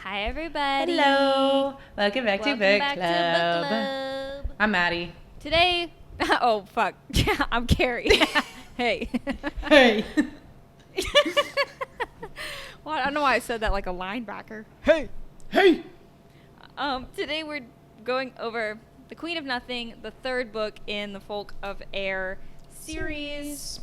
Hi, everybody. Hello. Welcome back to Book Back Club. to Book Club. I'm Maddie. Today, oh, fuck. I'm Carrie. Hey. Hey. Well, I don't know why I said that like a linebacker. Hey. Hey. Today we're going over The Queen of Nothing, the third book in the Folk of Air series.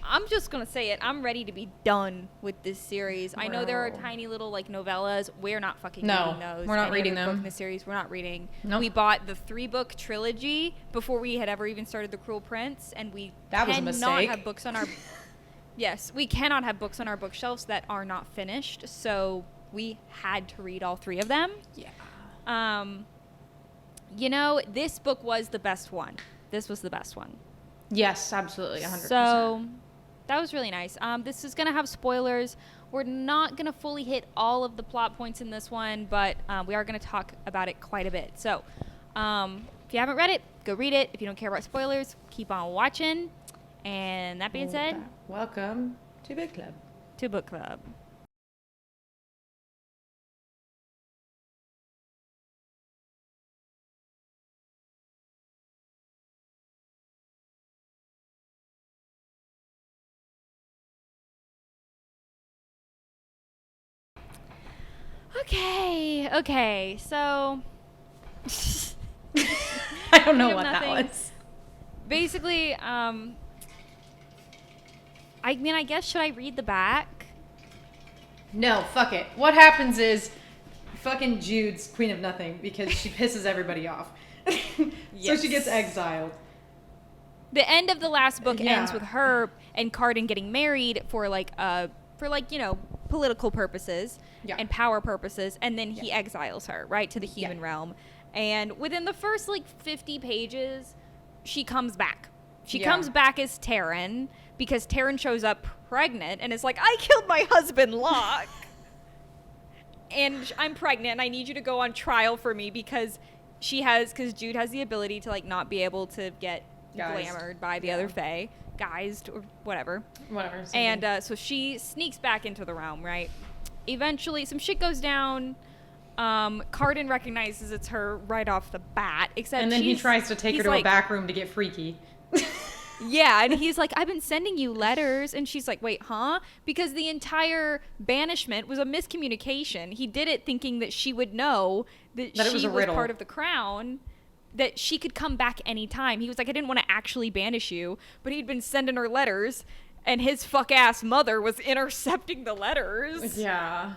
I'm just gonna say it. I'm ready to be done with this series. I know there are tiny little like novellas. We're not fucking reading those. We're not Any reading other them. book in the series, we're not reading. Nope. We bought the 3-book trilogy before we had ever even started The Cruel Prince, and we That was a cannot mistake. have books on our. Yes, we cannot have books on our bookshelves that are not finished. So we had to read all 3 of them. Yeah. You know, this book was the best one. This was the best one. Yes, absolutely. 100%. So that was really nice. This is going to have spoilers. We're not going to fully hit all of the plot points in this one, but we are going to talk about it quite a bit. So if you haven't read it, go read it. If you don't care about spoilers, keep on watching. And that being said, welcome to Book Club. to Book Club. Okay, so I don't know Queen of what that Nothing. was. Basically, I mean, I guess, should I read the back? No, fuck it. What happens is fucking Jude's Queen of Nothing because she pisses everybody off. So she gets exiled. The end of the last book Yeah. ends with her and Cardan getting married for you know, political purposes and power purposes, and then he exiles her right to the human realm. And within the first like 50 pages, she comes back. She comes back as Taryn because Taryn shows up pregnant and is like, "I killed my husband, Locke, and I'm pregnant. And I need you to go on trial for me because because Jude has the ability to like not be able to get glamored by the other Fae, guised or whatever. And so she sneaks back into the realm, right? Eventually, some shit goes down. Cardan recognizes it's her right off the bat, except and then he tries to take her to a back room to get freaky. Yeah, and he's like, "I've been sending you letters," and she's like, "Wait, huh?" Because the entire banishment was a miscommunication. He did it thinking that she would know that she was part of the crown, that she could come back anytime. He was like, "I didn't want to actually banish you," but he'd been sending her letters, and his fuck-ass mother was intercepting the letters. Yeah.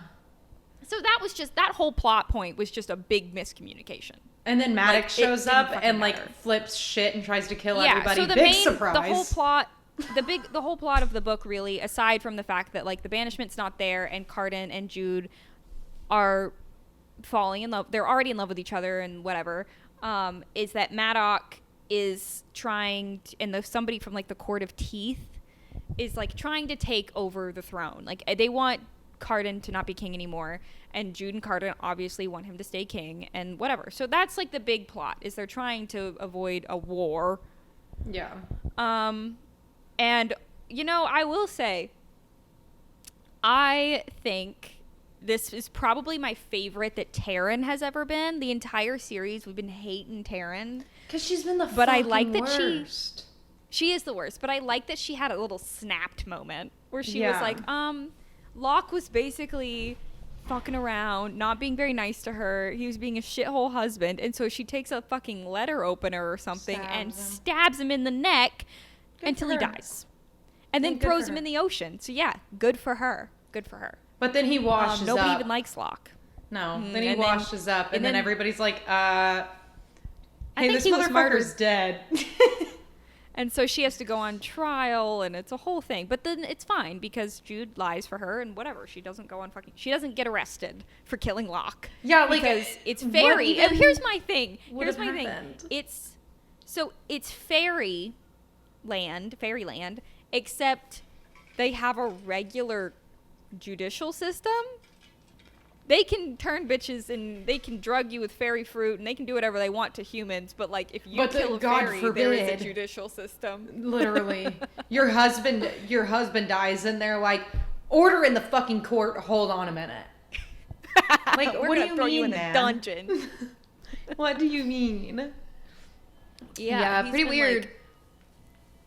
So that whole plot point was just a big miscommunication. And then Maddox shows up and matter. flips shit and tries to kill everybody. So Big surprise. The whole plot of the book, really, aside from the fact that like the banishment's not there and Cardan and Jude are falling in love, they're already in love with each other and whatever, is that Maddox is trying to, and somebody from like the Court of Teeth is like trying to take over the throne. Like they want Cardan to not be king anymore, and Jude and Cardan obviously want him to stay king and whatever. So that's like the big plot, is they're trying to avoid a war. Yeah. And you know, I will say, I think this is probably my favorite that Taryn has ever been. The entire series we've been hating Taryn Because she's been the but I fucking like that worst. she is the worst, but I like that she had a little snapped moment where she was like, Locke was basically fucking around, not being very nice to her. He was being a shithole husband. And so she takes a fucking letter opener or something and stabs him in the neck until he dies. And then throws him in the ocean. So yeah, good for her. Good for her. But then he washes up. Nobody even likes Locke. No. Then he washes up. And then everybody's like, hey, this he was motherfucker's dead. And so she has to go on trial, and it's a whole thing. But then it's fine because Jude lies for her, and whatever. She doesn't get arrested for killing Locke. Yeah, like because it's fairy. Here's my thing. Happened? It's fairyland, except they have a regular judicial system. They can turn bitches and they can drug you with fairy fruit and they can do whatever they want to humans, but like if you kill a fairy, there is a judicial system. Literally. Your husband dies and they're like, Order in the fucking court. Hold on a minute. Like, what do you throw mean, you in man? a dungeon. What do you mean? Yeah, pretty weird. Like,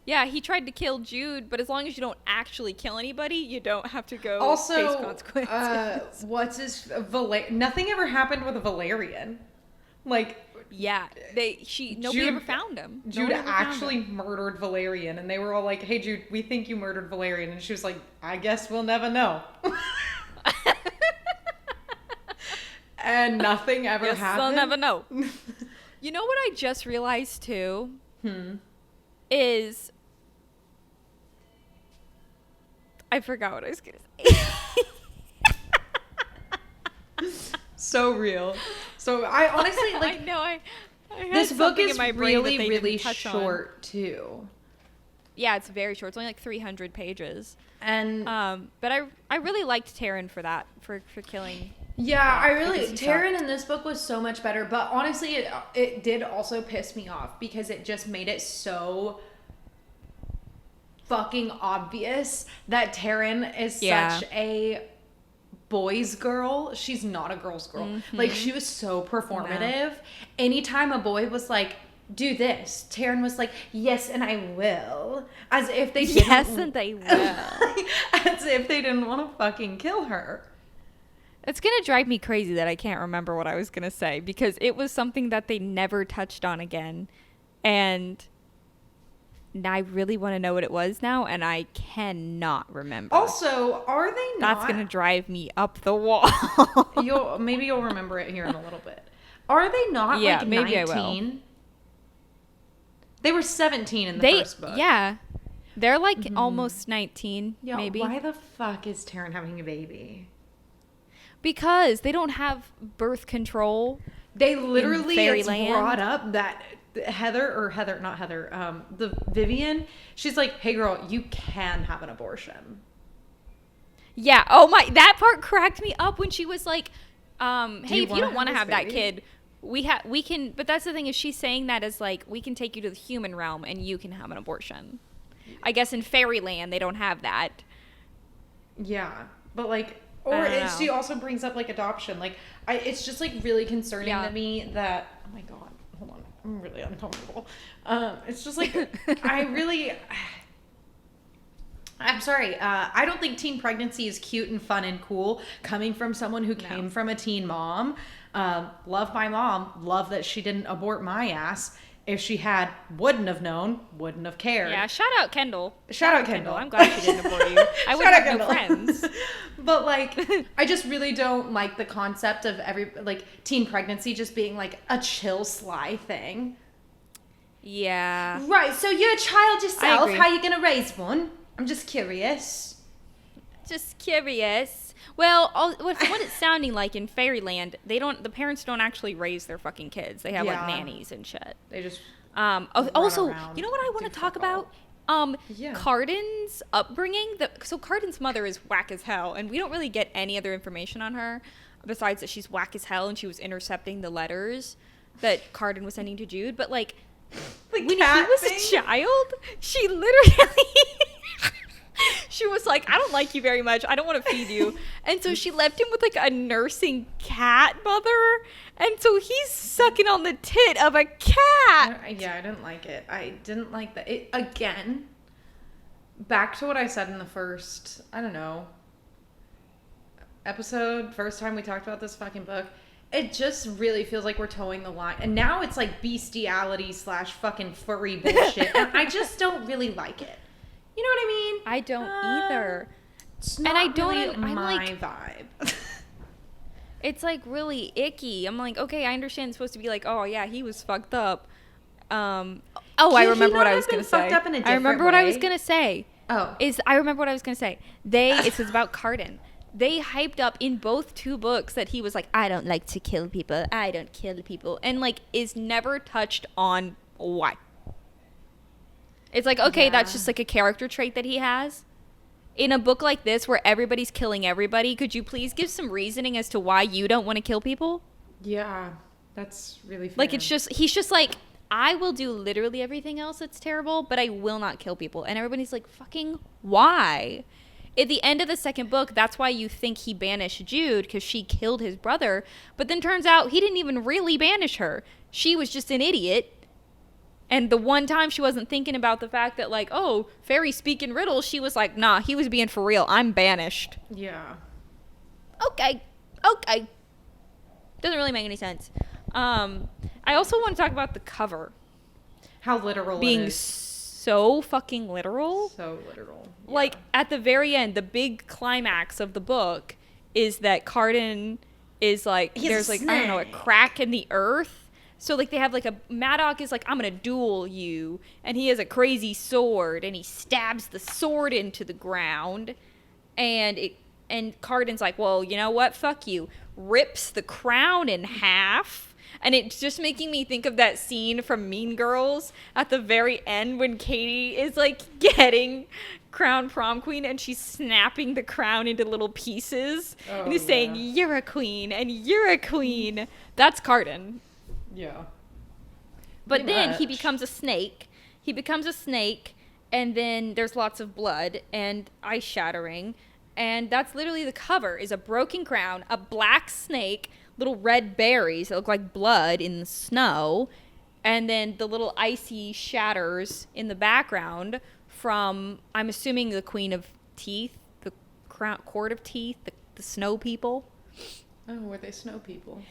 yeah, he tried to kill Jude, but as long as you don't actually kill anybody, you don't have to go face consequences. What's his nothing ever happened with a Valerian. Like, yeah, nobody ever found him. Jude actually murdered Valerian, and they were all like, "Hey, Jude, we think you murdered Valerian," and she was like, "I guess we'll never know." And nothing ever happened. I'll never know. You know what I just realized too? Is I forgot what I was gonna say. So real. So I honestly like. I know. I this book is really short too. Yeah, it's very short. It's only like 300 pages. And but I really liked Taryn for that for killing. Yeah, Taryn in this book was so much better, but honestly it did also piss me off because it just made it so fucking obvious that Taryn is such a boy's girl. She's not a girl's girl. Mm-hmm. Like, she was so performative. Yeah. Anytime a boy was like, do this, Taryn was like, yes, and I will. As if they didn't. Yes, and they will. As if they didn't want to fucking kill her. It's going to drive me crazy that I can't remember what I was going to say because it was something that they never touched on again. And I really want to know what it was now, and I cannot remember. Also, are they not... That's going to drive me up the wall. Maybe you'll remember it here in a little bit. Are they not, like, maybe 19? I will. They were 17 in the first book. Yeah. They're, like, almost 19, maybe. Why the fuck is Taryn having a baby? Because they don't have birth control. They literally brought up that... the Vivian, she's like, hey girl, you can have an abortion. Yeah. Oh my, that part cracked me up when she was like, hey, if you don't want to have that kid, we can, but that's the thing is she's saying that as like, we can take you to the human realm and you can have an abortion. I guess in fairyland, they don't have that. Yeah. But like, she also brings up like adoption. Like it's just like really concerning to me that, oh my God. Hold on, I'm really uncomfortable. It's just like, I'm sorry. I don't think teen pregnancy is cute and fun and cool coming from someone who came from a teen mom. Love my mom. Love that she didn't abort my ass. If she had, wouldn't have known, wouldn't have cared. Yeah, shout out Kendall. Shout out Kendall. I'm glad she didn't abort you. I would have no friends. But like, I just really don't like the concept of teen pregnancy just being like a chill, sly thing. Yeah. Right, so you're a child yourself. How are you going to raise one? I'm just curious. Well, what it's sounding like in Fairyland, the parents don't actually raise their fucking kids. They have like nannies and shit. They just also, you know what I want to talk about? Cardan's upbringing. So Cardan's mother is whack as hell, and we don't really get any other information on her besides that she's whack as hell and she was intercepting the letters that Cardan was sending to Jude. But like when he was a child, she literally she was like, I don't like you very much. I don't want to feed you. And so she left him with like a nursing cat mother. And so he's sucking on the tit of a cat. Yeah, I didn't like it. I didn't like that. Again, back to what I said in the first, episode, first time we talked about this fucking book. It just really feels like we're towing the line. And now it's like bestiality / fucking furry bullshit. And I just don't really like it. You know what I mean? I don't either. It's not really my vibe. It's like really icky. I'm like, okay, I understand it's supposed to be like, oh yeah, he was fucked up. I remember what I was going to say. I remember what I was going to say. It's about Cardan. They hyped up in both two books that he was like, I don't like to kill people. I don't kill people. And like is never touched on why. It's like, okay, that's just like a character trait that he has. In a book like this where everybody's killing everybody, could you please give some reasoning as to why you don't want to kill people? Yeah, that's really fair. Like, he's just like, I will do literally everything else that's terrible, but I will not kill people. And everybody's like, fucking why? at the end of the second book, that's why you think he banished Jude, because she killed his brother. But then turns out he didn't even really banish her. She was just an idiot. And the one time she wasn't thinking about the fact that, like, oh, fairies speak in riddles, she was like, nah, he was being for real. I'm banished. Yeah. Okay. Doesn't really make any sense. I also want to talk about the cover. How literal being it is. So fucking literal. So literal. Yeah. Like, at the very end, the big climax of the book is that Cardan is like, there's like, I don't know, a crack in the earth. So, like, they have, like, Maddox is like, I'm going to duel you. And he has a crazy sword. And he stabs the sword into the ground. And Cardan's like, well, you know what? Fuck you. Rips the crown in half. And it's just making me think of that scene from Mean Girls at the very end when Katie is, like, getting crowned prom queen. And she's snapping the crown into little pieces. Oh, and he's saying, you're a queen. And you're a queen. That's Cardan. Yeah. But then he becomes a snake. And then there's lots of blood and ice shattering. And that's literally the cover, is a broken crown, a black snake, little red berries that look like blood in the snow, and then the little icy shatters in the background from, I'm assuming, the Queen of Teeth, the Court of Teeth, the snow people. Oh, were they snow people?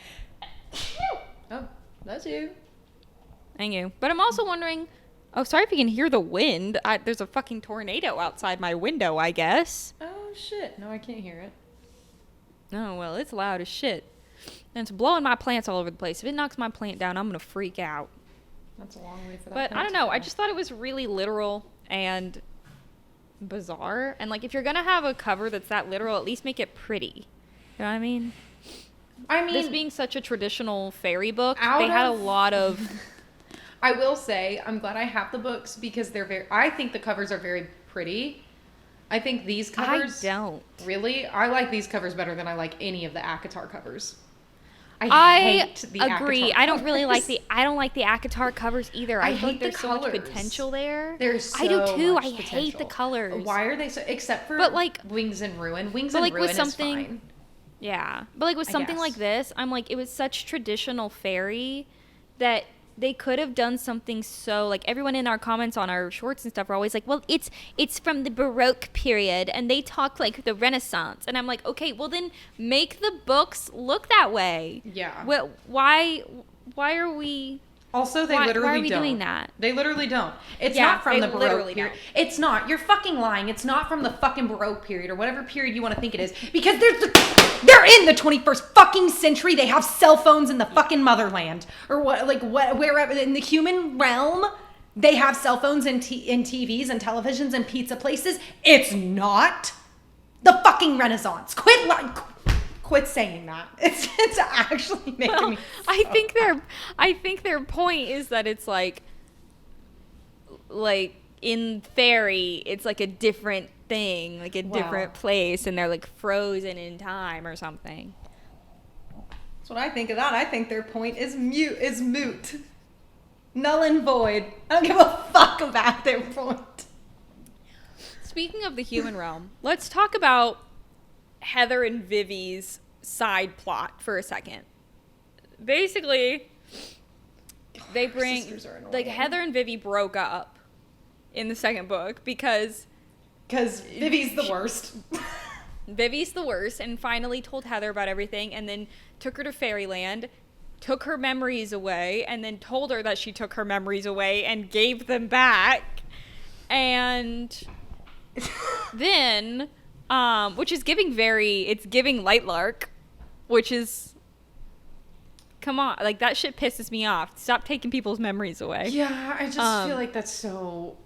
Oh. That's you. Thank you. But I'm also wondering, oh, sorry if you can hear the wind. There's a fucking tornado outside my window, I guess. Oh, shit. No, I can't hear it. Oh, well, it's loud as shit. And it's blowing my plants all over the place. If it knocks my plant down, I'm going to freak out. That's a long way for that. But I don't know. I just thought it was really literal and bizarre. And, like, if you're going to have a cover that's that literal, at least make it pretty. You know what I mean? This being such a traditional fairy book, they had a lot of... I will say, I'm glad I have the books because I think the covers are very pretty. I think these covers... I don't. Really? I like these covers better than I like any of the ACOTAR covers. I hate the agree. ACOTAR I don't really like covers. I don't like the ACOTAR covers either. I think there's so much potential there. I do too. I hate the colors. Why are they so... Except for Wings and Ruin. Wings and Ruin is fine. Yeah. But, like, with something like this, I'm like, it was such traditional fairy that they could have done something so, like, everyone in our comments on our shorts and stuff are always like, well, it's from the Baroque period, and they talk like the Renaissance. And I'm like, okay, well, then make the books look that way. Yeah. Well, why are we... Also, why are we doing that? They literally don't. It's not from the Baroque period. It's not. You're fucking lying. It's not from the fucking Baroque period or whatever period you want to think it is. Because they're in the 21st fucking century. They have cell phones in the fucking motherland. Or wherever in the human realm, they have cell phones and TVs and televisions and pizza places. It's not the fucking Renaissance. Quit saying that. It's actually making me. I think their point is that it's like in fairy, it's like a different thing, like a different place, and they're like frozen in time or something. That's what I think of that. I think their point is moot, null and void. I don't give a fuck about their point. Speaking of the human realm, let's talk about Heather and Vivi's side plot for a second. Basically, they bring, like, Heather and Vivi broke up in the second book because Vivi's the worst. Vivi's the worst, and finally told Heather about everything, and then took her to Fairyland, took her memories away, and then told her that she took her memories away and gave them back. And then, which is giving Lightlark, which is, come on, like, that shit pisses me off. Stop taking people's memories away. Yeah, I just feel like that's so...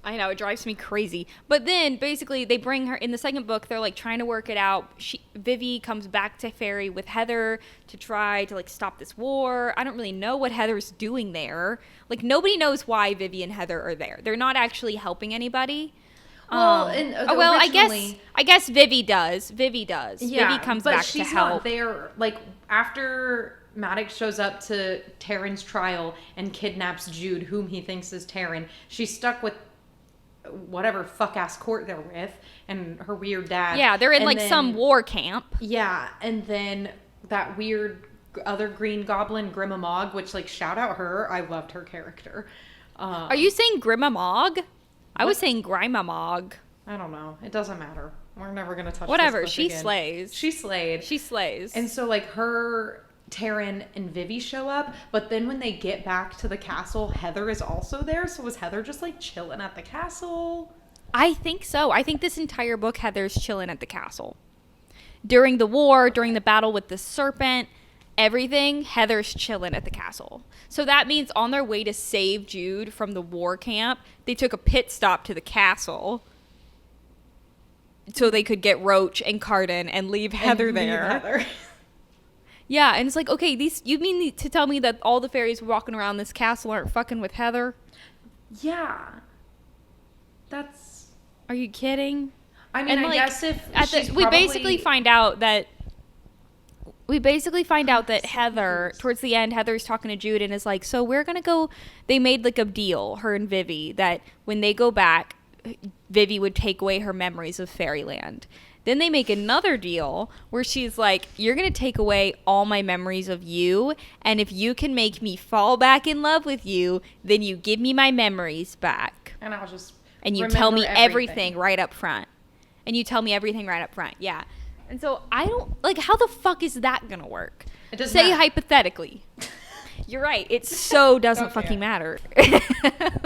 I know, it drives me crazy. But then, basically, they bring her, in the second book, they're, like, trying to work it out. Vivi comes back to Fairy with Heather to try to, like, stop this war. I don't really know what Heather's doing there. Like, nobody knows why Vivi and Heather are there. They're not actually helping anybody. Well, I guess Vivi does. Yeah, Vivi comes back to help. But she's not there. Like, after Maddox shows up to Taryn's trial and kidnaps Jude, whom he thinks is Taryn, she's stuck with whatever fuck ass court they're with, and her weird dad. Yeah, they're in some war camp. Yeah, and then that weird other green goblin, Grimamog, which shout out her. I loved her character. Are you saying Grimamog? I was saying Grimamog. I don't know. It doesn't matter. We're never gonna touch. Whatever. This She again. slays. She slayed. She slays. And so her, Taryn, and Vivi show up, but then when they get back to the castle, Heather is also there. So was Heather just chilling at the castle? I think so. I think this entire book, Heather's chilling at the castle. During the war, during the battle with the serpent, everything, Heather's chilling at the castle. So that means on their way to save Jude from the war camp, they took a pit stop to the castle so they could get Roach and Cardan and leave Heather there. Yeah, and it's okay, you mean to tell me that all the fairies walking around this castle aren't fucking with Heather? Yeah. That's... Are you kidding? I mean, I guess if we basically find out that Heather, towards the end, Heather's talking to Jude and is so we're going to go, they made a deal, her and Vivi, that when they go back, Vivi would take away her memories of Fairyland. Then they make another deal where she's you're going to take away all my memories of you, and if you can make me fall back in love with you, then you give me my memories back. And I'll just and you tell me everything right up front. Yeah. And so I don't, how the fuck is that going to work? It doesn't Say matter. hypothetically. You're right. It so doesn't fucking matter.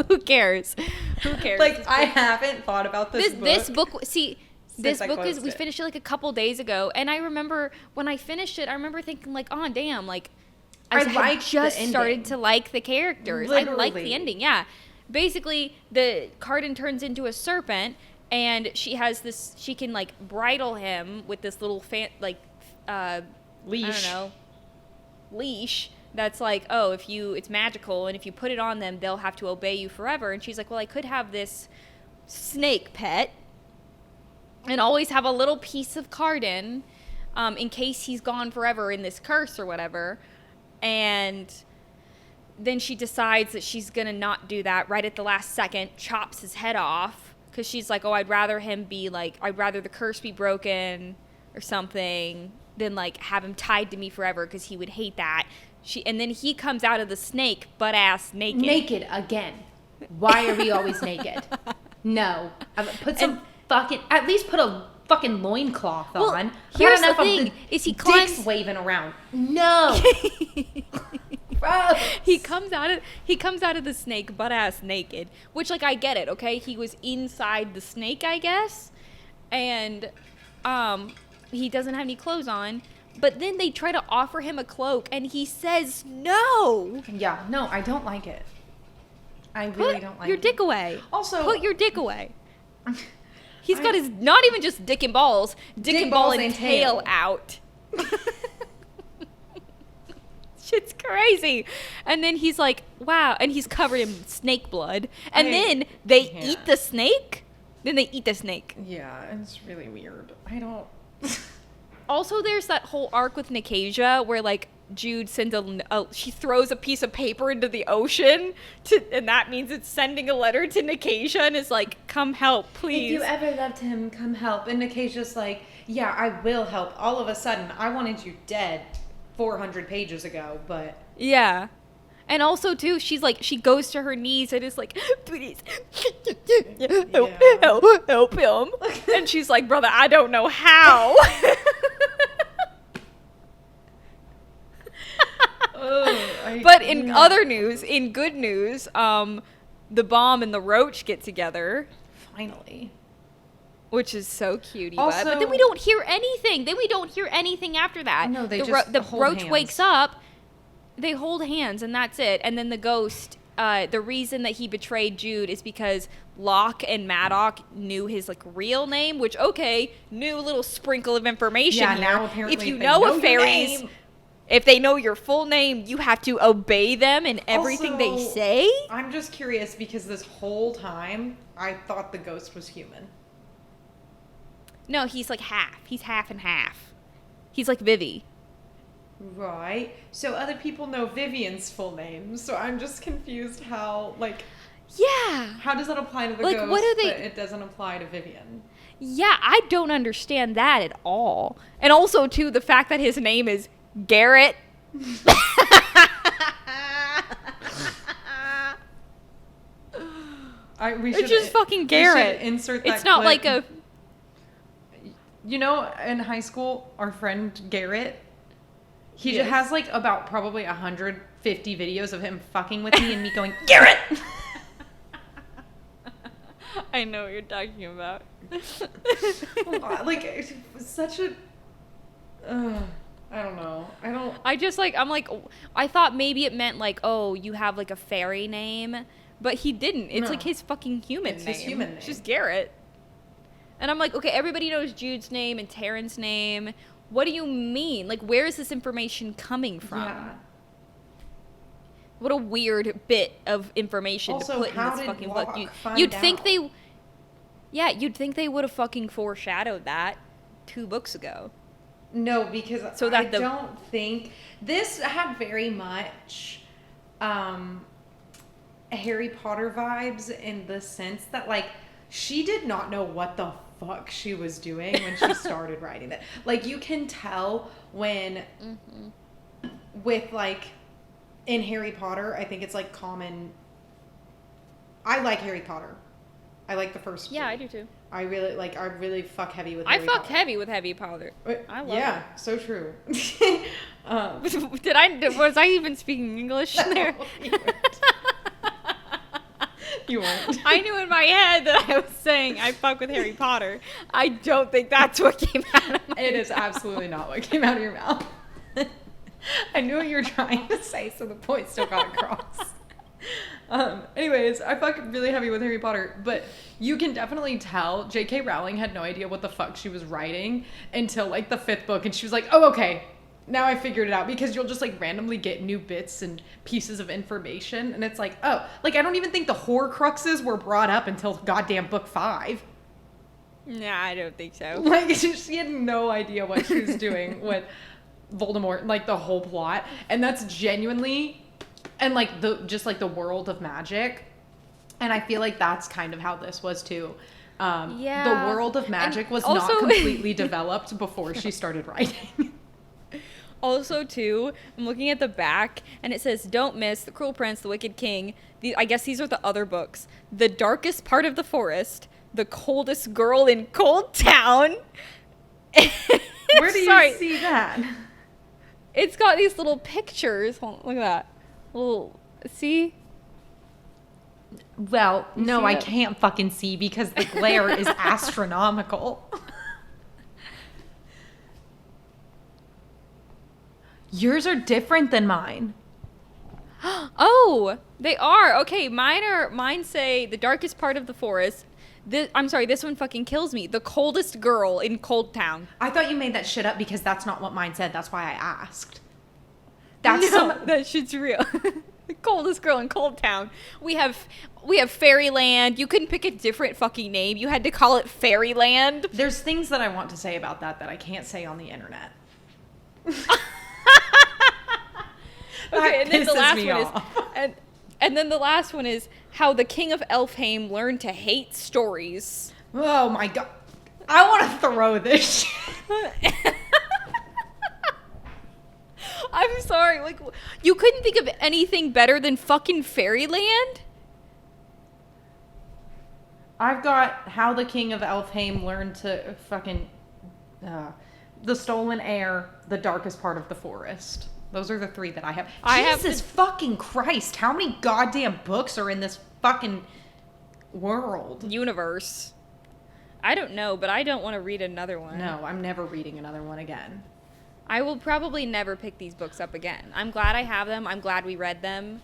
Who cares? I haven't thought about this book. This book, see, this book we finished it a couple days ago, and I remember when I finished it, I remember thinking oh damn, I had just started to like the characters. Literally. I like the ending. Yeah, basically the Cardan turns into a serpent, and she has this. She can bridle him with this little leash. I don't know, leash. That's it's magical, and if you put it on them, they'll have to obey you forever. And she's well, I could have this snake pet and always have a little piece of Cardan in case he's gone forever in this curse or whatever. And then she decides that she's going to not do that right at the last second, chops his head off because she's I'd rather him be I'd rather the curse be broken or something than have him tied to me forever because he would hate that. And then he comes out of the snake butt-ass naked. Naked again. Why are we always naked? No. Put some at least put a fucking loincloth on. Here's the thing, is he climbs... dicks waving around. No. He comes out of the snake butt-ass naked, which I get it, okay? He was inside the snake, I guess. And he doesn't have any clothes on. But then they try to offer him a cloak, and he says no. Yeah, no, I don't like it. I really don't like it. Put your dick away. Also, put your dick away. He's got his, not even just dick and balls, dick and ball and tail out. Shit's crazy. And then he's wow. And he's covered in snake blood. And then they eat the snake. Yeah, it's really weird. I don't... Also, there's that whole arc with Nicasia where Jude sends she throws a piece of paper into the ocean and that means it's sending a letter to Nicasia and is come help, please. If you ever loved him, come help. And Nicasia's yeah, I will help. All of a sudden, I wanted you dead 400 pages ago, but... Yeah. And also, too, she's she goes to her knees and is please, help him. And she's brother, I don't know how. But in other news, in good news, the Bomb and the Roach get together. Finally. Which is so cutie. Also, but then we don't hear anything. Then we don't hear anything after that. No, they the hold Roach hands. wakes up, they hold hands, and that's it. And then the ghost, the reason that he betrayed Jude is because Locke and Maddox knew his real name, which, okay, new little sprinkle of information here. Now apparently if you know a fairies... If they know your full name, you have to obey them in everything also, they say? I'm just curious because this whole time, I thought the ghost was human. No, he's half. He's half and half. He's Vivi. Right. So other people know Vivian's full name. So I'm just confused how, Yeah. How does that apply to the like, ghost, what are they... but it doesn't apply to Vivian? Yeah, I don't understand that at all. And also, too, the fact that his name is Garrett. It's just fucking Garrett. Insert that it's not clip. like a... You know, in high school, our friend Garrett, he Yes. has like about probably 150 videos of him fucking with me and me going, Garrett! I know what you're talking about. Like, it's such a... I don't know. I thought maybe it meant like, oh, you have like a fairy name, but he didn't. It's like his fucking human name. It's his human name. It's just Garrett. And I'm like, okay, everybody knows Jude's name and Taryn's name. What do you mean? Like, where is this information coming from? Yeah. What a weird bit of information Also, to put in how this did fucking Locke book. find You'd think out? they... Yeah, you'd think they would have fucking foreshadowed that 2 books ago. No, because So that I don't think... This had very much Harry Potter vibes in the sense that, like, she did not know what the fuck she was doing when she started writing that. Like, you can tell when... With, like... In Harry Potter, I think it's, like, common... I like Harry Potter. I like the first 3. Yeah, I do too. I really fuck heavy with Harry I fuck Potter. heavy with Heavy Potter. I love Yeah, so true. Was I even speaking English there? You weren't. I knew in my head that I was saying I fuck with Harry Potter. I don't think that's what came out of my It is absolutely not what came out of your mouth. I knew what you were trying to say, so the point still got across. Anyways, I fuck really heavy with Harry Potter, but you can definitely tell J.K. Rowling had no idea what the fuck she was writing until like the 5th book, and she was like, oh, okay, now I figured it out, because you'll just like randomly get new bits and pieces of information, and it's like, oh, like I don't even think the Horcruxes were brought up until goddamn book 5. Nah, I don't think so. Like, she had no idea what she was doing with Voldemort, like the whole plot, and that's genuinely... And, like, the world of magic. And I feel like that's kind of how this was, too. Yeah. The world of magic was also... not completely developed before she started writing. Also, too, I'm looking at the back, and it says, don't miss The Cruel Prince, The Wicked King. I guess these are the other books. The Darkest Part of the Forest. The Coldest Girl in Cold Town. Where do you see that? It's got these little pictures. Hold on, look at that. Well, see? Well, You no, see I that? can't fucking see because the glare is astronomical. Yours are different than mine. Oh, they are. Okay, mine say The Darkest Part of the Forest. I'm sorry, this one fucking kills me. The Coldest Girl in Cold Town. I thought you made that shit up because that's not what mine said. That's why I asked. That shit's real. The Coldest Girl in Cold Town. We have Fairyland. You couldn't pick a different fucking name. You had to call it Fairyland. There's things that I want to say about that I can't say on the internet. Okay, and then the pisses last me one off. is and then the last one is how the King of Elfheim learned to hate stories. Oh my god. I want to throw this shit. I'm sorry, like, you couldn't think of anything better than fucking Fairyland? I've got how the King of Elfheim learned to fucking... The Stolen Heir, The Darkest Part of the Forest. Those are the 3 that I have. Jesus fucking Christ, how many goddamn books are in this fucking world? Universe. I don't know, but I don't want to read another one. No, I'm never reading another one again. I will probably never pick these books up again. I'm glad I have them. I'm glad we read them.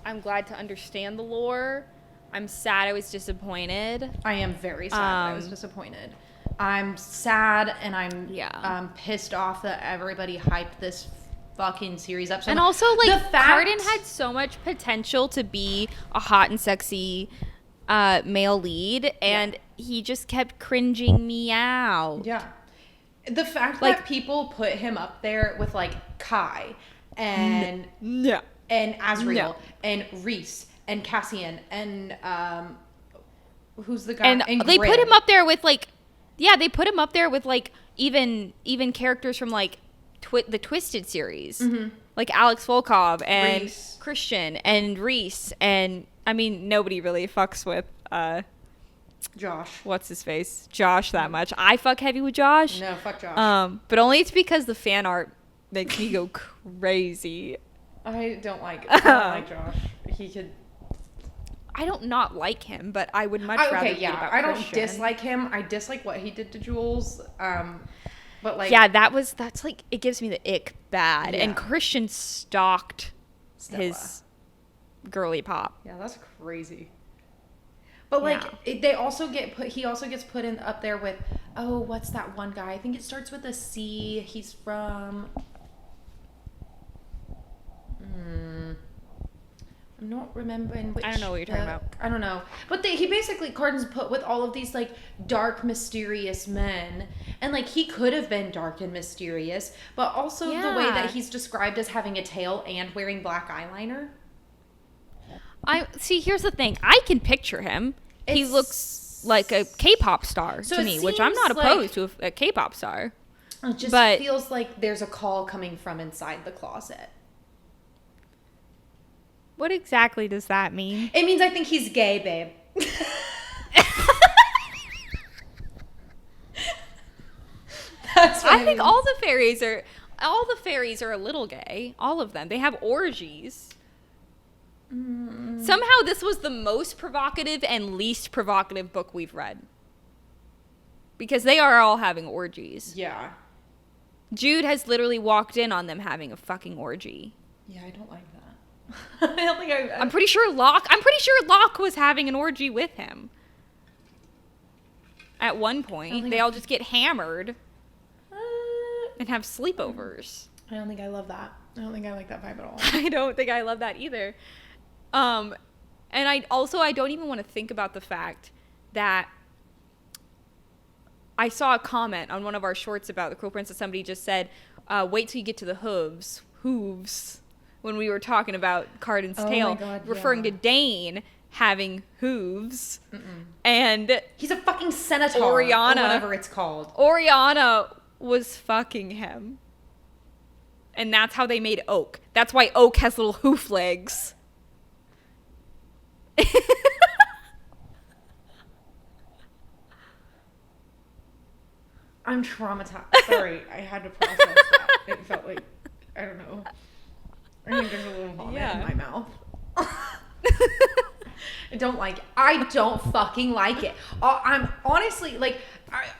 I'm glad to understand the lore. I'm sad I was disappointed. I am very sad that I was disappointed. I'm sad and I'm pissed off that everybody hyped this fucking series up. So and much. also, like, Cardan had so much potential to be a hot and sexy male lead, and he just kept cringing me out. Yeah. The fact that people put him up there with, like, Kai and and Asriel and Reese and Cassian and who's the guy? And they put him up there with like, they put him up there with like even characters from like the Twisted series, like Alex Volkov and Reese. Christian and Reese, and I mean nobody really fucks with Josh. What's his face? Josh that much. I fuck heavy with Josh. No, fuck Josh. But only it's because the fan art makes me go crazy. I don't like Josh. He could. I don't not like him, but I would much rather read about I don't Christian. dislike him. I dislike what he did to Jules. But like, that's like, it gives me the ick bad. Yeah. And Christian stalked Stella. his girly pop. Yeah, that's crazy. But like, they also he also gets put in up there with, oh, what's that one guy? I think it starts with a C. He's from. I'm not remembering which. I don't know what you're talking about. I don't know. But he basically, Cardan's put with all of these like dark, mysterious men. And like, he could have been dark and mysterious, but also the way that he's described as having a tail and wearing black eyeliner. Here's the thing. I can picture him. He looks like a K-pop star to me, which I'm not opposed to a K-pop star. It just feels like there's a call coming from inside the closet. What exactly does that mean? It means I think he's gay, babe. That's what I think all the fairies are a little gay. All of them. They have orgies. Somehow this was the most provocative and least provocative book we've read. Because they are all having orgies. Yeah. Jude has literally walked in on them having a fucking orgy. Yeah, I don't like that. I don't think I'm pretty sure Locke was having an orgy with him. At one point, they all just get hammered and have sleepovers. I don't think I love that. I don't think I like that vibe at all. I don't think I love that either. And I don't even want to think about the fact that I saw a comment on one of our shorts about The Cruel Princess. Somebody just said, wait till you get to the hooves, when we were talking about Cardan's tail, my God, referring to Dane having hooves. And he's a fucking senator, Oriana, or whatever it's called. Oriana was fucking him. And that's how they made Oak. That's why Oak has little hoof legs. I'm traumatized. Sorry, I had to process that. It felt like, I don't know. I think there's a little vomit in my mouth. I don't fucking like it. I'm honestly, like,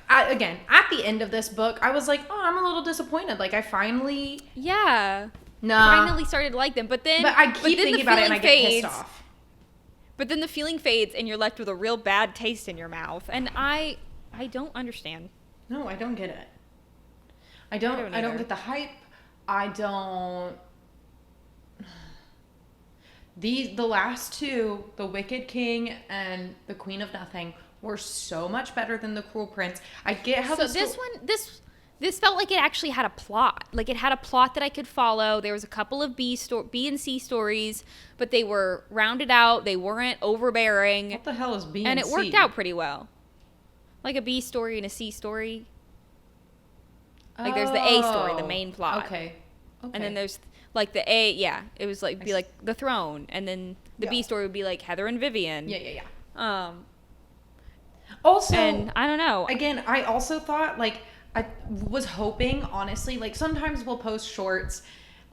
again, at the end of this book, I was like, oh, I'm a little disappointed. Like, I finally... Yeah. Finally started to like them. But I keep thinking about it and I get pissed off. But then the feeling fades and you're left with a real bad taste in your mouth. And I don't understand. No, I don't get it. I don't get the hype. I don't... The last two, The Wicked King and The Queen of Nothing, were so much better than The Cruel Prince. I get how this felt like it actually had a plot. Like, it had a plot that I could follow. There was a couple of B and C stories, but they were rounded out. They weren't overbearing. What the hell is B and and C? And it worked out pretty well. Like a B story and a C story. Like, there's the A story, the main plot. Okay. And then there's, like, the A, it was, like, be, like, the throne. And then the B story would be, like, Heather and Vivian. Yeah. Also, and I don't know. Again, I also thought, like, I was hoping, honestly, like, sometimes we'll post shorts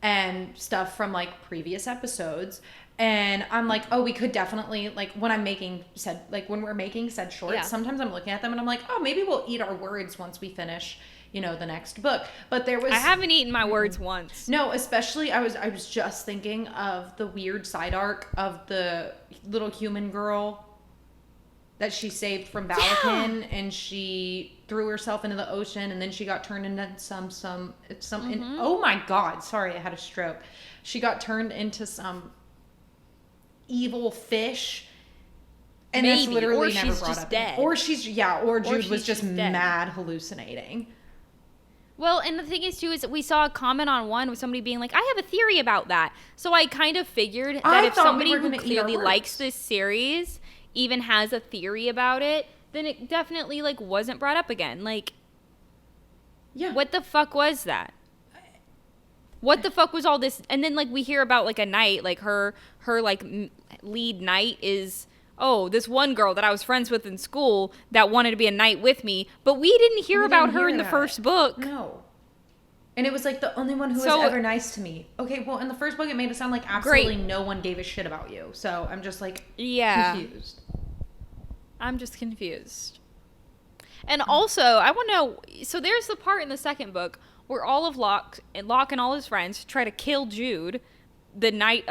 and stuff from, like, previous episodes. And I'm like, oh, we could definitely, like, when we're making said shorts, sometimes I'm looking at them and I'm like, oh, maybe we'll eat our words once we finish, the next book. But I haven't eaten my words once. No, especially I was just thinking of the weird side arc of the little human girl that she saved from Balakin, and she threw herself into the ocean, and then she got turned into oh my God, sorry, I had a stroke. She got turned into some evil fish. And that's literally never brought up. Dead. Or Jude was just mad hallucinating. Well, and the thing is, too, is that we saw a comment on one with somebody being like, I have a theory about that. So I kind of figured that if somebody who clearly likes this series even has a theory about it, then it definitely, like, wasn't brought up again. Like, yeah. What the fuck was that? What the fuck was all this? And then, like, we hear about, like, a knight, like, her like, lead knight is... oh, this one girl that I was friends with in school that wanted to be a knight with me, but we didn't hear about her in the first book. No. And it was like the only one who was ever nice to me. Okay, well, in the first book, it made it sound like absolutely no one gave a shit about you. So I'm just like confused. I'm just confused. And also, I want to know, so there's the part in the second book where all of Locke and all his friends try to kill Jude the night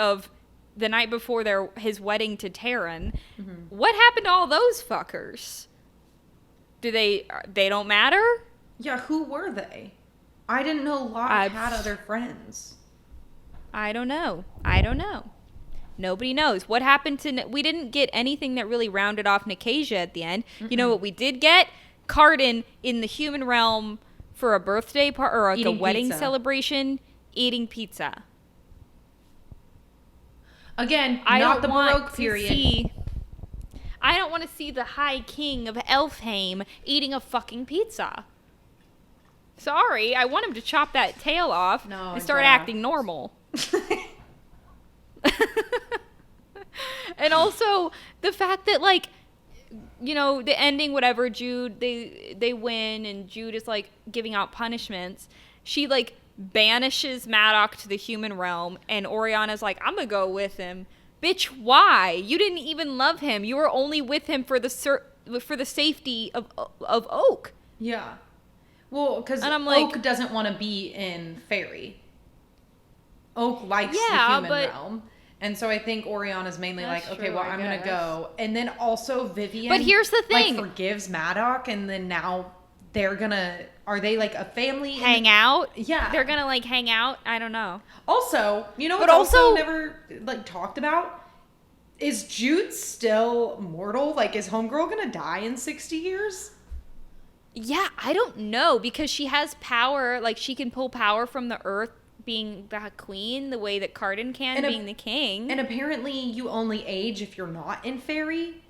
before his wedding to Taryn. Mm-hmm. What happened to all those fuckers? Do they don't matter? Yeah, who were they? I didn't know Locke had other friends. I don't know. Nobody knows. What happened to... we didn't get anything that really rounded off Nicasia at the end. Mm-mm. You know what we did get? Cardan in the human realm for a birthday party or like a wedding celebration, eating pizza. Again, not the Baroque period. I don't want to see the High King of Elfheim eating a fucking pizza. Sorry, I want him to chop that tail off and start acting normal. And also, the fact that, like, you know, the ending, whatever, Jude, they win, and Jude is, like, giving out punishments. She, like, banishes Maddox to the human realm, and Oriana's like, I'm gonna go with him. Bitch, why? You didn't even love him. You were only with him for the safety of Oak. Yeah. Well, because Oak doesn't want to be in Fairy. Oak likes the human realm. And so I think Oriana's mainly like, okay, well, I'm going to go. And then also Vivian. But here's the thing. Like, forgives Maddox, and then now they're going to... are they like a family? Hang out? Yeah. They're going to like hang out? I don't know. Also, you know what's also never like talked about? Is Jude still mortal? Like, is Homegirl going to die in 60 years? Yeah, I don't know, because she has power. Like, she can pull power from the earth, being the queen, the way that Cardan can, being the king. And apparently you only age if you're not in Fairy.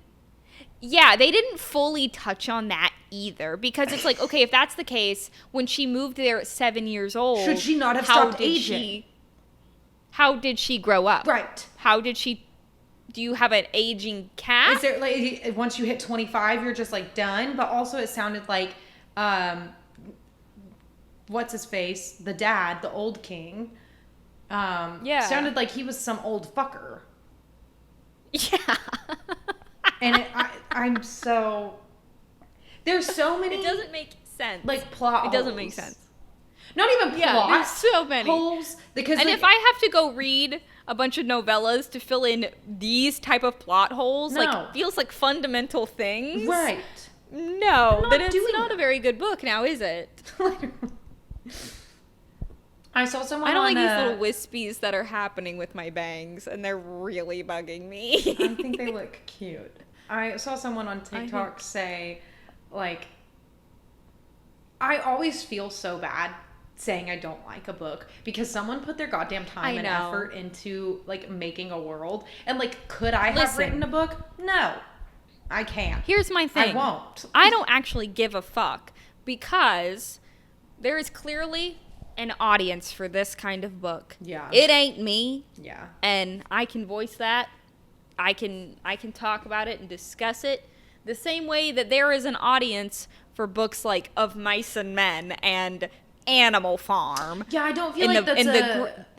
Yeah, they didn't fully touch on that either, because it's like, okay, if that's the case, when she moved there at 7 years old, should she not have stopped aging? How did she grow up? Right. How did she... do you have an aging cat? Is there, like, once you hit 25, you're just, like, done? But also it sounded like, what's his face? The dad, the old king. Sounded like he was some old fucker. Yeah. And I'm so... there's so many... it doesn't make sense. Like, plot holes. It doesn't make sense. Not even plot. Yeah, there's so many holes. Because, and if I have to go read a bunch of novellas to fill in these type of plot holes, like, feels like fundamental things. Right. No, then it's not a very good book now, is it? I saw someone I don't like these little wispies that are happening with my bangs, and they're really bugging me. I think they look cute. I saw someone on TikTok say, like, I always feel so bad saying I don't like a book, because someone put their goddamn time and effort into, like, making a world. And, like, could I have written a book? No. I can't. Here's my thing. I won't. I don't actually give a fuck, because there is clearly an audience for this kind of book. Yeah. It ain't me. Yeah. And I can voice that. I can talk about it and discuss it the same way that there is an audience for books like Of Mice and Men and Animal Farm. Yeah, I don't feel like that's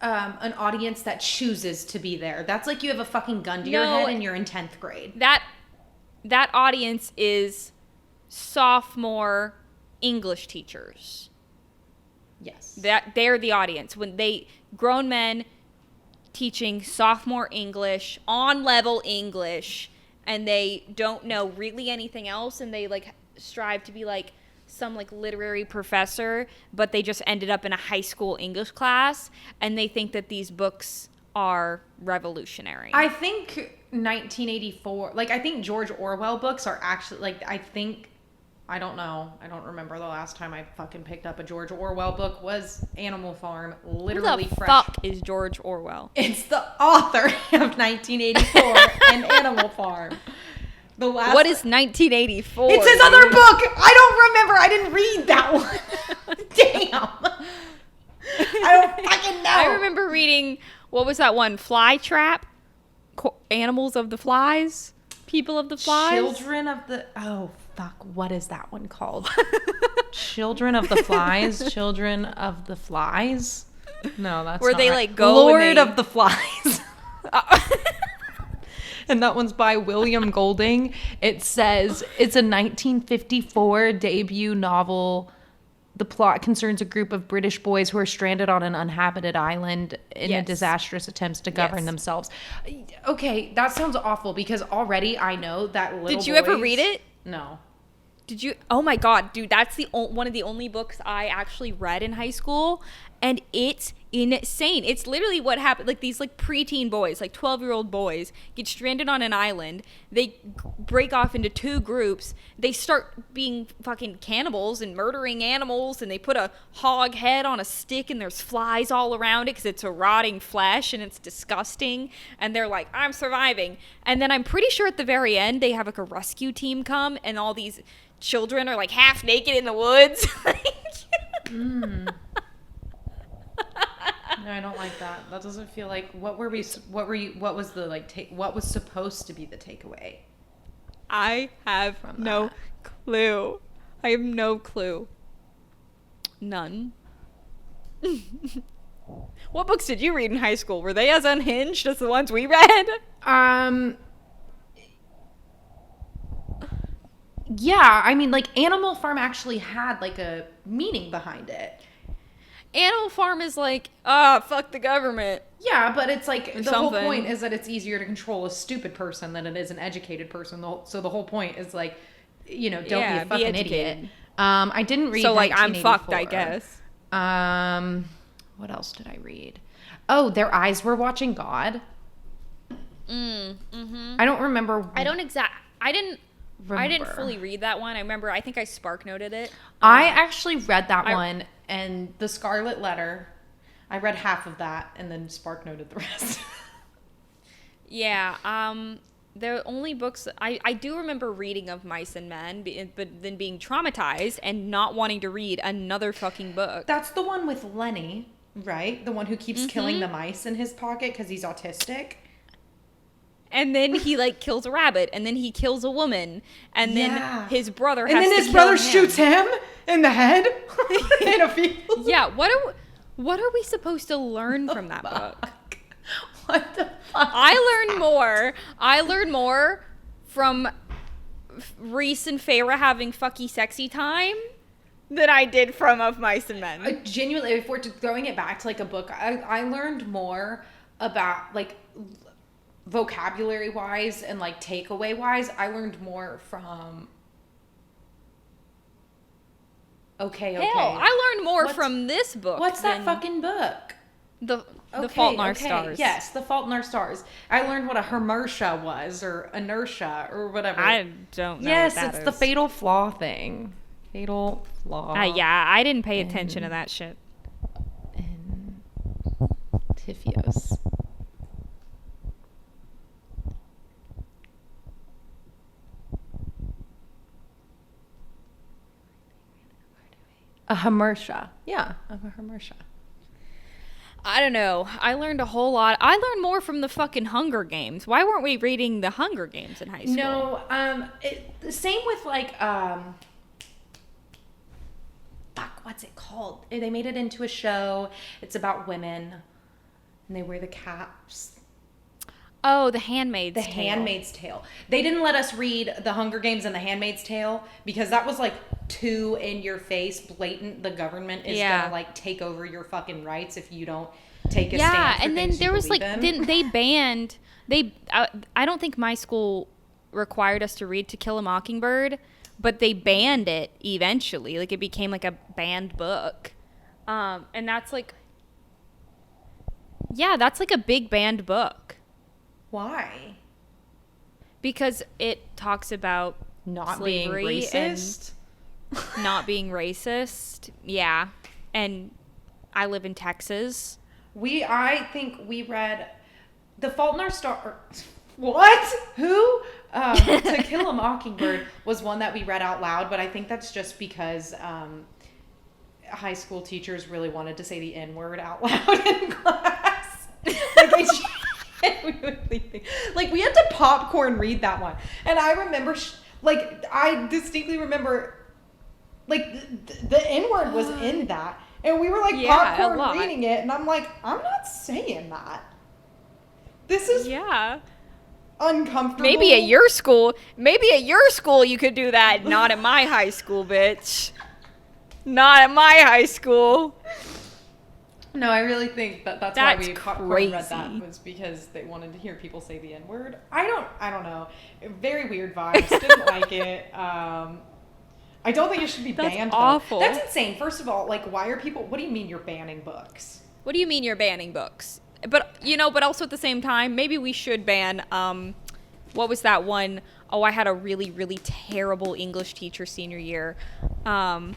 an audience that chooses to be there. That's like you have a fucking gun to your head and you're in 10th grade. That audience is sophomore English teachers. Yes. They're the audience. When grown men teaching sophomore English, on-level English, and they don't know really anything else, and they, like, strive to be, like, some, like, literary professor, but they just ended up in a high school English class, and they think that these books are revolutionary. I think 1984, like, I think George Orwell books are actually, like, I don't know. I don't remember the last time I fucking picked up a George Orwell book was Animal Farm. Literally Who the fresh. fuck is George Orwell? It's the author of 1984 and Animal Farm. What is 1984? It's his other book. I don't remember. I didn't read that one. Damn. I don't fucking know. I remember reading, what was that one? Fly Trap? Animals of the Flies? People of the Flies? Children of the... Oh, fuck. What is that one called? Children of the Flies? Children of the Flies? No, that's Where not they right. like go Lord of the Flies. And that one's by William Golding. It says it's a 1954 debut novel. The plot concerns a group of British boys who are stranded on an uninhabited island in a disastrous attempts to govern themselves. Okay, that sounds awful because already I know that little Did you ever read it? No. Did you? Oh my God, dude, that's one of the only books I actually read in high school, and it's insane. It's literally what happened. Like these like preteen boys, like 12-year-old boys, get stranded on an island. They break off into two groups. They start being fucking cannibals and murdering animals, and they put a hog head on a stick, and there's flies all around it because it's a rotting flesh and it's disgusting. And they're like, I'm surviving. And then I'm pretty sure at the very end they have like a rescue team come, and all these children are like half naked in the woods. No, I don't like that. That doesn't feel like what was the like what was supposed to be the takeaway? I have no clue. I have no clue. None. What books did you read in high school? Were they as unhinged as the ones we read? Yeah, I mean, like, Animal Farm actually had, like, a meaning behind it. Animal Farm is like, fuck the government. Yeah, but it's like, the whole Something. point is that it's easier to control a stupid person than it is an educated person. So the whole point is, like, you know, don't be a fucking idiot. I didn't read So, like, I'm 1984. fucked, I guess. What else did I read? Oh, Their Eyes Were Watching God. Mm-hmm. I don't remember. I didn't fully read that one. I think I spark noted it. I actually read that one, and The Scarlet Letter. I read half of that and then spark noted the rest. Yeah. The only books I do remember reading of Mice and Men, but then being traumatized and not wanting to read another fucking book. That's the one with Lenny, right? The one who keeps killing the mice in his pocket because he's autistic. And then he like kills a rabbit, and then he kills a woman, and then his brother has and then to his kill brother him. shoots him in the head in a field. Yeah, what are we supposed to learn from that book? What the fuck? I learned more from Reese and Feyre having fucky sexy time than I did from Of Mice and Men. Genuinely, if we're throwing it back to like a book, I learned more about like vocabulary wise and like takeaway wise. I learned more from okay. Hell, I learned more from this book. What's that fucking book? The Fault in Our Stars. Yes, The Fault in Our Stars. I learned what a hamartia was, or inertia, or whatever. I don't know. Yes, what that it's is. the fatal flaw thing. Fatal flaw. Yeah, I didn't pay attention to that shit. In Tifios. A hamartia. Yeah, a hamartia. I don't know. I learned a whole lot. I learned more from the fucking Hunger Games. Why weren't we reading the Hunger Games in high school? No, same with like, what's it called? They made it into a show. It's about women, and they wear the caps. Oh, The Handmaid's Tale. The Handmaid's Tale. They didn't let us read The Hunger Games and The Handmaid's Tale because that was like too in your face, blatant. The government is gonna like take over your fucking rights if you don't take a stand for Yeah, and then there was like, in. they banned. I don't think my school required us to read To Kill a Mockingbird, but they banned it eventually. Like it became like a banned book, and that's like, yeah, that's like a big banned book. Why? Because it talks about Not slavery being racist? not being racist. Yeah. And I live in Texas. I think we read The Fault in Our Stars. What? Who? To Kill a Mockingbird was one that we read out loud, but I think that's just because high school teachers really wanted to say the N-word out loud in class. Like, we had to popcorn read that one. And I remember, I distinctly remember, the N-word was in that. And we were, popcorn reading it. And I'm like, I'm not saying that. This is uncomfortable. Maybe at your school you could do that. Not at my high school, bitch. Not at my high school. No, I really think that's why we popcorn read that, was because they wanted to hear people say the N-word. I don't know. Very weird vibes. Didn't like it. I don't think it should be banned. That's awful. Though. That's insane. First of all, why are people, what do you mean you're banning books? What do you mean you're banning books? But, but also at the same time, maybe we should ban, what was that one? Oh, I had a really, really terrible English teacher senior year. And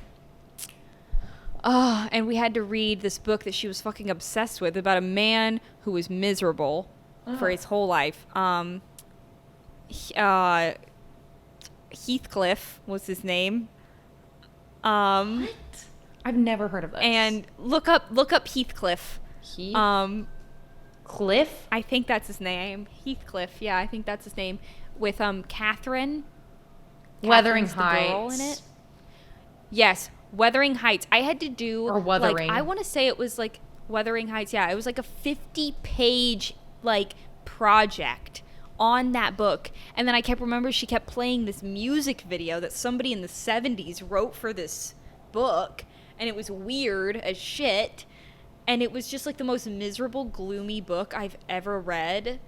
we had to read this book that she was fucking obsessed with about a man who was miserable for his whole life. Heathcliff was his name. What? I've never heard of this. And look up Heathcliff. Cliff? I think that's his name. Heathcliff. Yeah, I think that's his name. With Catherine. Wuthering Catherine's the girl in it. Yes, Wuthering Heights. I had to do Wuthering. I want to say it was Wuthering Heights. Yeah, it was a 50-page project on that book. And then I she kept playing this music video that somebody in the 70s wrote for this book, and it was weird as shit. And it was just the most miserable, gloomy book I've ever read.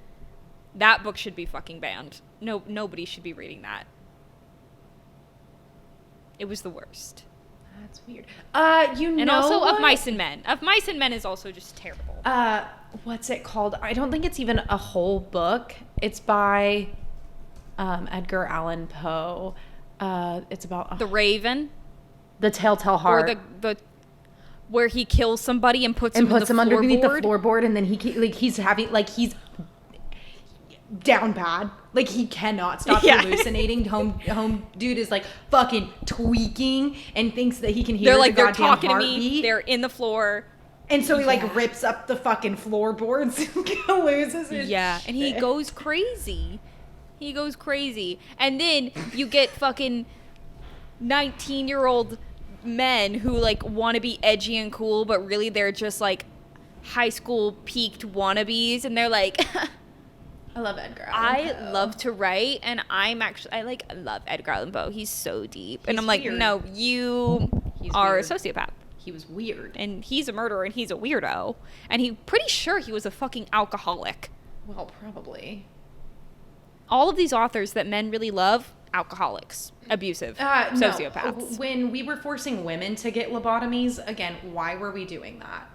That book should be fucking banned. No, nobody should be reading that. It was the worst. That's weird. And also Of Mice and Men. Of Mice and Men is also just terrible. What's it called? I don't think it's even a whole book. It's by Edgar Allan Poe. It's about The Raven. The Telltale Heart. Or the where he kills somebody and puts him underneath the floorboard, and then he's down bad. He cannot stop hallucinating. Home dude is fucking tweaking and thinks that he can hear the they're goddamn talking heartbeat. to me. They're in the floor. And so he rips up the fucking floorboards and loses his shit. And he goes crazy. And then you get fucking 19-year-old men who want to be edgy and cool, but really they're just high school peaked wannabes, and they're I love Edgar Allan Poe. I love to write, and I love Edgar Allan Poe. He's so deep. And I'm weird. No, you are weird. a sociopath. He was weird. And he's a murderer, and he's a weirdo. And pretty sure he was a fucking alcoholic. Well, probably. All of these authors that men really love, alcoholics, abusive, sociopaths. No. When we were forcing women to get lobotomies, again, why were we doing that?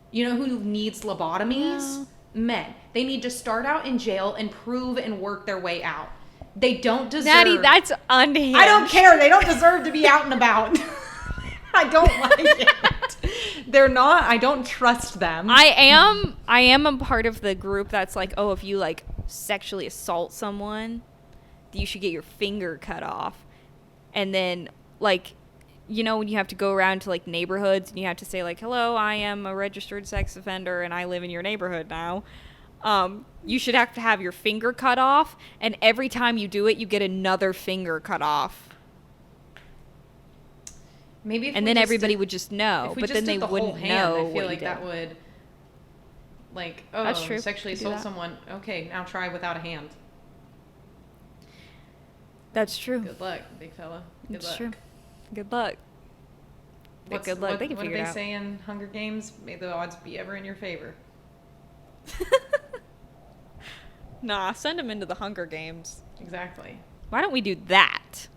You know who needs lobotomies? No. Men. They need to start out in jail and prove and work their way out. They don't deserve... Natty, that's unhinged. I don't care. They don't deserve to be out and about. I don't like it. They're not. I don't trust them. I am a part of the group that's if you sexually assault someone, you should get your finger cut off. And then when you have to go around to neighborhoods and you have to say hello, I am a registered sex offender and I live in your neighborhood now. You should have to have your finger cut off, and every time you do it, you get another finger cut off. Maybe and then everybody would just know, but then they wouldn't know. I feel that would that's true. Sexually assault someone. Okay, now try without a hand. That's true. Good luck, big fella. Good luck. True. Good luck. Good luck. They can figure it out. What do they say in Hunger Games? May the odds be ever in your favor. Nah, send them into the Hunger Games. Exactly. Why don't we do that?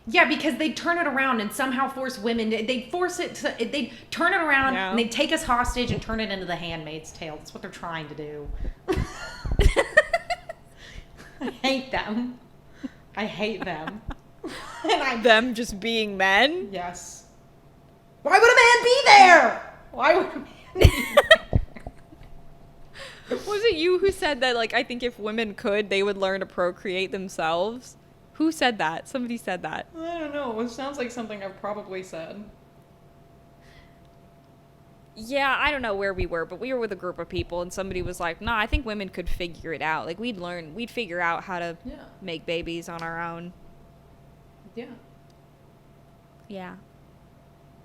Yeah, because they turn it around and somehow force women. They turn it around and they take us hostage and turn it into The Handmaid's Tale. That's what they're trying to do. I hate them. Them just being men? Yes. Why would a man be there? Why would a man be there? Was it you who said that, like, I think if women could, they would learn to procreate themselves? Who said that? Somebody said that. I don't know. It sounds like something I've probably said. Yeah, I don't know where we were, but we were with a group of people, and somebody was like, nah, I think women could figure it out. Like, we'd figure out how to make babies on our own. Yeah. Yeah.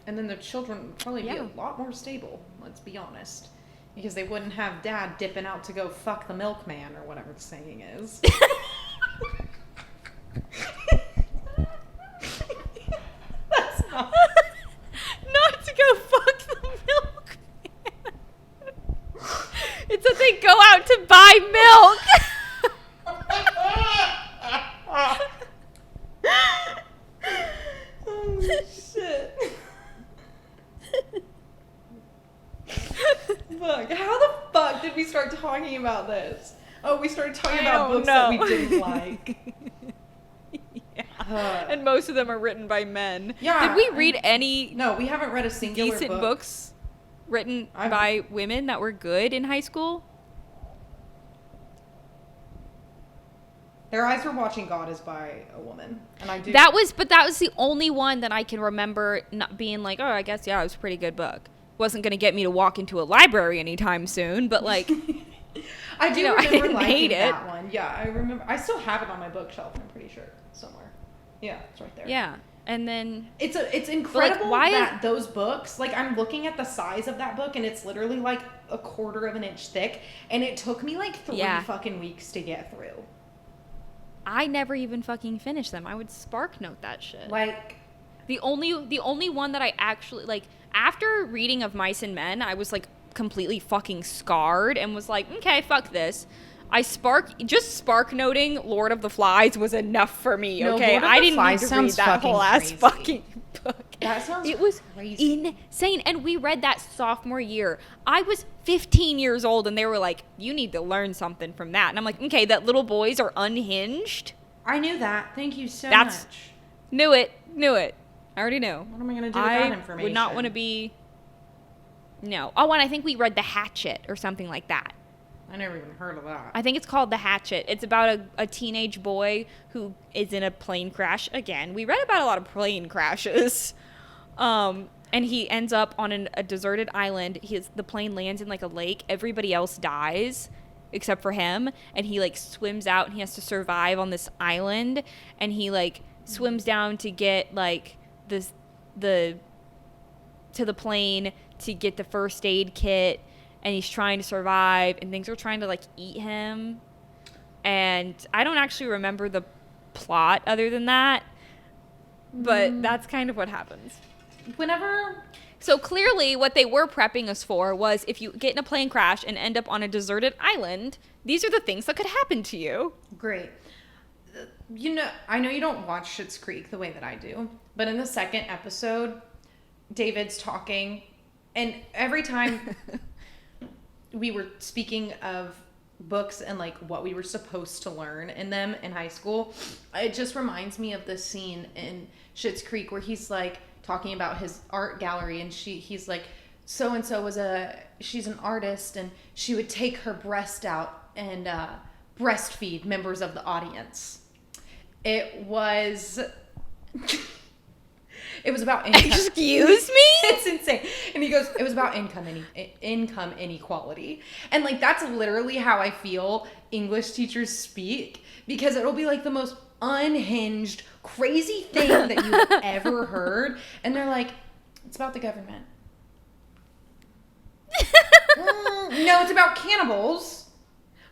And then the children would probably be a lot more stable, let's be honest. Because they wouldn't have dad dipping out to go fuck the milkman, or whatever the saying is. That's not... Not to go fuck the milkman. It's that they go out to buy milk. Oh, shit. Fuck. How the fuck did we start talking about this? Oh, we started talking about books that we didn't like. And most of them are written by men. Yeah. Did we read any? No, we haven't read a singular decent books written by women that were good in high school. Their Eyes Were Watching God is by a woman, and I do. That was the only one that I can remember not being like, oh, I guess it was a pretty good book. Wasn't gonna get me to walk into a library anytime soon, but like. I do remember liking it. that one. Yeah, I remember. I still have it on my bookshelf. I'm pretty sure somewhere. Yeah, it's right there. Yeah, and then it's incredible that those books. Like, I'm looking at the size of that book, and it's literally like a quarter of an inch thick, and it took me like 3 fucking weeks to get through. I never even fucking finished them. I would spark note that shit. Like, the only one that I actually like after reading of Mice and Men, I was like completely fucking scarred and was like, okay, fuck this. Just spark noting Lord of the Flies was enough for me. Okay, I didn't need to read that whole ass fucking book. That sounds it was crazy. Insane. And we read that sophomore year. I was 15 years old, and they were like, you need to learn something from that. And I'm like, okay, that little boys are unhinged. I knew that. Thank you so much. Knew it. I already knew. What am I going to do with that information? I would not want to be... No. Oh, and I think we read The Hatchet or something like that. I never even heard of that. I think it's called The Hatchet. It's about a teenage boy who is in a plane crash. Again, we read about a lot of plane crashes. And he ends up on a deserted island. The plane lands in like a lake. Everybody else dies except for him. And he like swims out and he has to survive on this island. And he like swims down to get like to the plane to get the first aid kit. And he's trying to survive, and things are trying to, like, eat him. And I don't actually remember the plot other than that. But that's kind of what happens. So clearly what they were prepping us for was if you get in a plane crash and end up on a deserted island, these are the things that could happen to you. Great. You know, I know you don't watch Schitt's Creek the way that I do. But in the second episode, David's talking. And every time... we were speaking of books and like what we were supposed to learn in them in high school. It just reminds me of this scene in Schitt's Creek where he's like talking about his art gallery, and he's like, so-and-so she's an artist, and she would take her breast out and breastfeed members of the audience. It was about income. Excuse me? It's insane. And he goes, it was about income inequality. And like, that's literally how I feel English teachers speak, because it'll be like the most unhinged, crazy thing that you've ever heard. And they're like, it's about the government. No, it's about cannibals.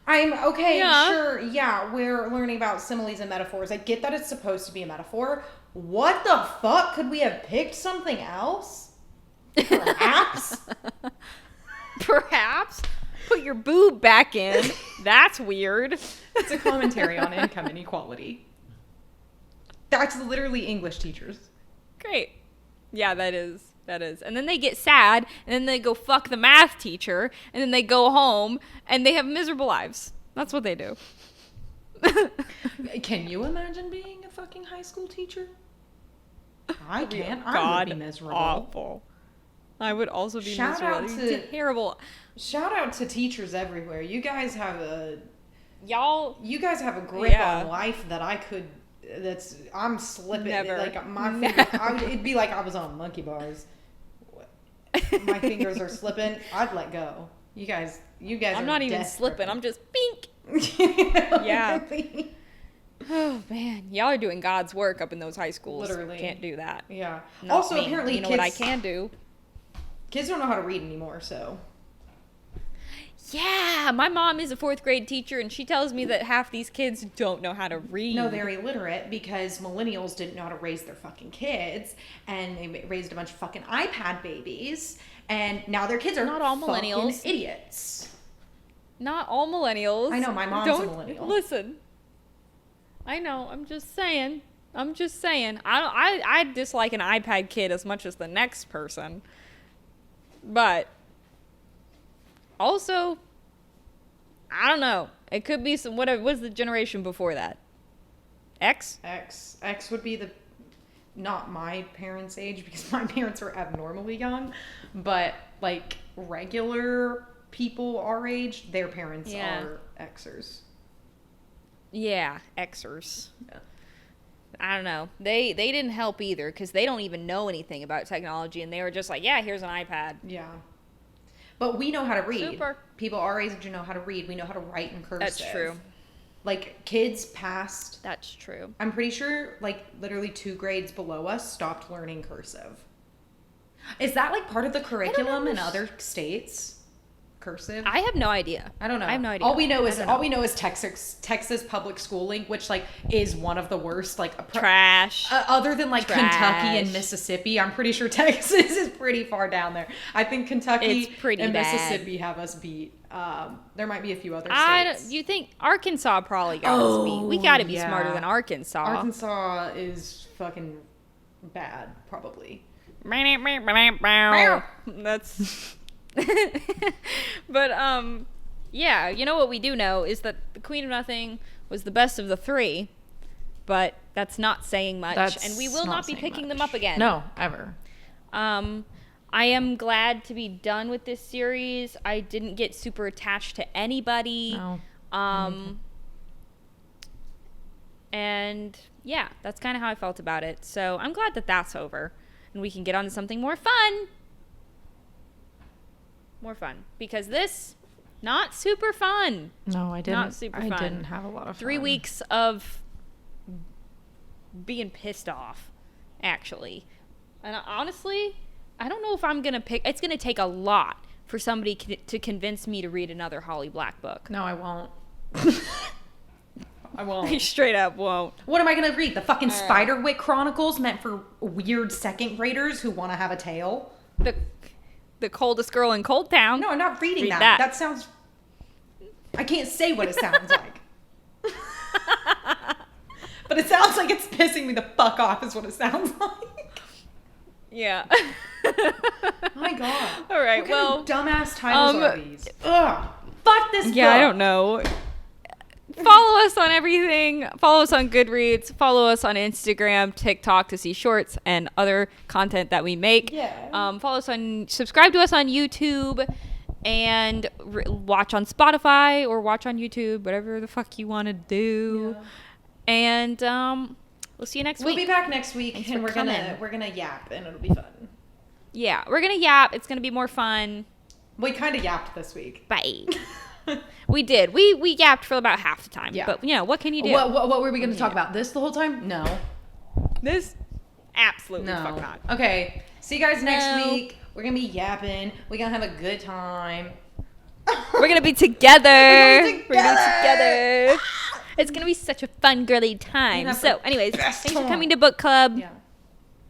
I'm okay, sure, yeah, we're learning about similes and metaphors. I get that it's supposed to be a metaphor. What the fuck? Could we have picked something else? Perhaps? Perhaps? Put your boob back in. That's weird. It's a commentary on income inequality. That's literally English teachers. Great. Yeah, that is. And then they get sad, and then they go fuck the math teacher, and then they go home, and they have miserable lives. That's what they do. Can you imagine being a fucking high school teacher? I can't. I would be miserable. Awful. I would also be miserable. Terrible. Shout out to teachers everywhere. You guys have a grip on life that I'm slipping. Never. Like my fingers, it'd be like I was on monkey bars. My fingers are slipping. I'd let go. You guys. I'm not even slipping. I'm just pink. Yeah. Oh man, y'all are doing God's work up in those high schools. Literally, can't do that. Yeah. Not also, me. apparently, you know what I can do. Kids don't know how to read anymore, so. Yeah, my mom is a 4th grade teacher, and she tells me that half these kids don't know how to read. No, they're illiterate because millennials didn't know how to raise their fucking kids, and they raised a bunch of fucking iPad babies, and now their kids are not all millennials. Fucking idiots. Not all millennials. I know, my mom's a millennial. Listen. I know, I'm just saying. I dislike an iPad kid as much as the next person. But also, I don't know. It could be some, what was the generation before that? X would be not my parents' age, because my parents were abnormally young, but like regular people our age, their parents are Xers. Yeah, Xers. Yeah. I don't know. They didn't help either, because they don't even know anything about technology, and they were just like, yeah, here's an iPad. Yeah. But we know how to read. Super. People our age know how to read. We know how to write in cursive. That's true. Like, kids past... That's true. I'm pretty sure, like, literally 2 grades below us stopped learning cursive. Is that, like, part of the curriculum in other states? Cursive? I have no idea. I don't know. I have no idea. All we know is Texas public schooling, which like is one of the worst, like trash. Other than like Kentucky and Mississippi, I'm pretty sure Texas is pretty far down there. I think Kentucky and Mississippi have us beat. There might be a few other states. You think Arkansas probably got us beat? We got to be smarter than Arkansas. Arkansas is fucking bad, probably. That's. But yeah, you know what we do know is that the Queen of Nothing was the best of the 3, but that's not saying much, and we will not be picking them up again. No, ever. I am glad to be done with this series. I didn't get super attached to anybody. No. And yeah, that's kind of how I felt about it. So I'm glad that that's over, and we can get on to something more fun. Because this, not super fun. No, I didn't. Not super fun. I didn't have a lot of fun. 3 weeks of being pissed off, actually. And honestly, I don't know if I'm going to pick. It's going to take a lot for somebody to convince me to read another Holly Black book. No, I won't. I won't. I straight up won't. What am I going to read? The fucking Spiderwick Chronicles meant for weird 2nd graders who want to have a tail? The coldest girl in Cold Town. No, I'm not reading that. That sounds... I can't say what it sounds like. But it sounds like it's pissing me the fuck off is what it sounds like. Yeah. My God. All right, what kind of dumbass titles are these? Ugh. Fuck this book. Yeah, I don't know. Follow us on everything. Follow us on Goodreads. Follow us on Instagram, TikTok to see shorts and other content that we make. Yeah. Subscribe to us on YouTube, and watch on Spotify or watch on YouTube, whatever the fuck you want to do. Yeah. And we'll see you next week. We'll be back next week. Thanks, and we're gonna yap, and it'll be fun. Yeah, we're gonna yap. It's gonna be more fun. We kind of yapped this week. Bye. We did. We yapped for about half the time. Yeah. But, what can you do? What were we going to talk about? This the whole time? No. This? Absolutely fuck not. Okay. See you guys next week. We're going to be yapping. We're going to have a good time. We're going to be together. We're going to be together. It's going to be such a fun, girly time. So, anyways, thanks for coming to Book Club. Yeah.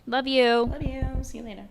Love you. Love you. See you later.